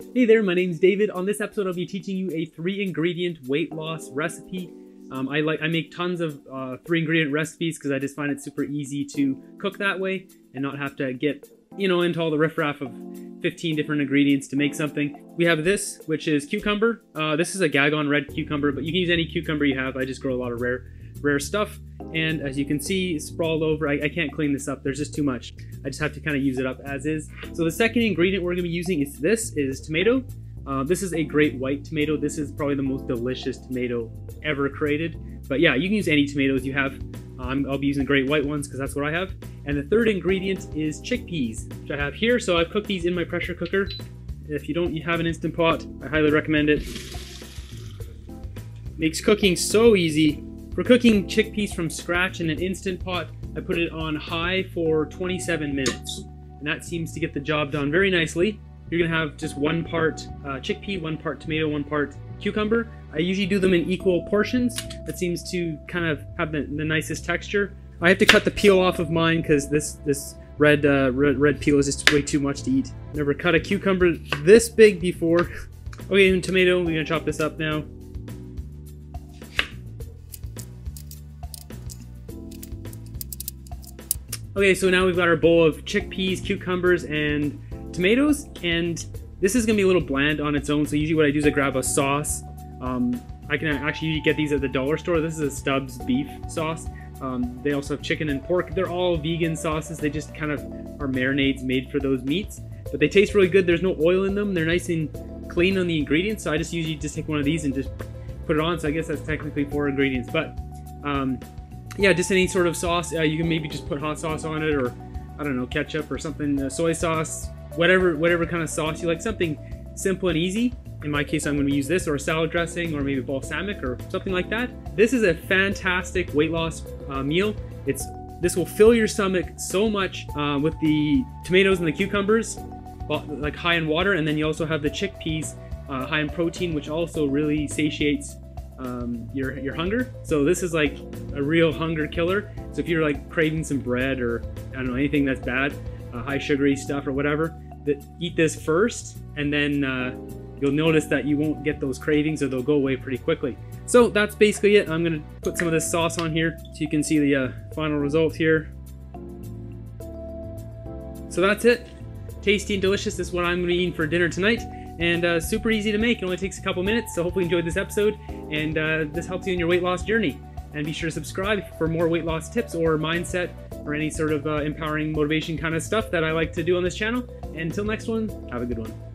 Hey there, my name's David. On this episode, I'll be teaching you a 3-ingredient weight loss recipe. I make tons of 3-ingredient recipes because I just find it super easy to cook that way and not have to get, into all the riffraff of 15 different ingredients to make something. We have this, which is cucumber. This is a Gagon red cucumber, but you can use any cucumber you have. I just grow a lot of rare stuff. And as you can see, sprawled over, I can't clean this up. There's just too much. I just have to kind of use it up as is. So the second ingredient we're going to be using is tomato. This is a great white tomato. This is probably the most delicious tomato ever created. But yeah, you can use any tomatoes you have. I'll be using great white ones because that's what I have. And the third ingredient is chickpeas, which I have here. So I've cooked these in my pressure cooker. If you have an Instant Pot, I highly recommend it. Makes cooking so easy. For cooking chickpeas from scratch in an Instant Pot, I put it on high for 27 minutes. And that seems to get the job done very nicely. You're gonna have just 1 part chickpea, 1 part tomato, 1 part cucumber. I usually do them in equal portions. That seems to kind of have the nicest texture. I have to cut the peel off of mine because this red peel is just way too much to eat. Never cut a cucumber this big before. Okay, and tomato, we're gonna chop this up now. Okay, so now we've got our bowl of chickpeas, cucumbers, and tomatoes, and this is gonna be a little bland on its own. So usually what I do is I grab a sauce. I can actually usually get these at the dollar store. This is a Stubbs beef sauce. They also have chicken and pork. They're all vegan sauces. They just kind of are marinades made for those meats, but they taste really good. There's no oil in them. They're nice and clean on the ingredients. So I just usually just take one of these and just put it on. So I guess that's technically 4 ingredients, but yeah, just any sort of sauce. You can maybe just put hot sauce on it, or I don't know, ketchup or something, soy sauce, whatever kind of sauce you like. Something simple and easy. In my case, I'm going to use this, or a salad dressing, or maybe balsamic, or something like that. This is a fantastic weight loss meal. This will fill your stomach so much with the tomatoes and the cucumbers, like high in water, and then you also have the chickpeas, high in protein, which also really satiates your hunger. So this is like a real hunger killer. So if you're like craving some bread, or I don't know, anything that's bad, high sugary stuff or whatever, eat this first, and then you'll notice that you won't get those cravings, or they'll go away pretty quickly. So that's basically it. I'm gonna put some of this sauce on here so you can see the final result here. So that's it. Tasty and delicious. This is what I'm gonna be eating for dinner tonight. And super easy to make. It only takes a couple minutes, so hopefully you enjoyed this episode, and this helps you in your weight loss journey. And be sure to subscribe for more weight loss tips or mindset or any sort of empowering motivation kind of stuff that I like to do on this channel. And until next one, have a good one.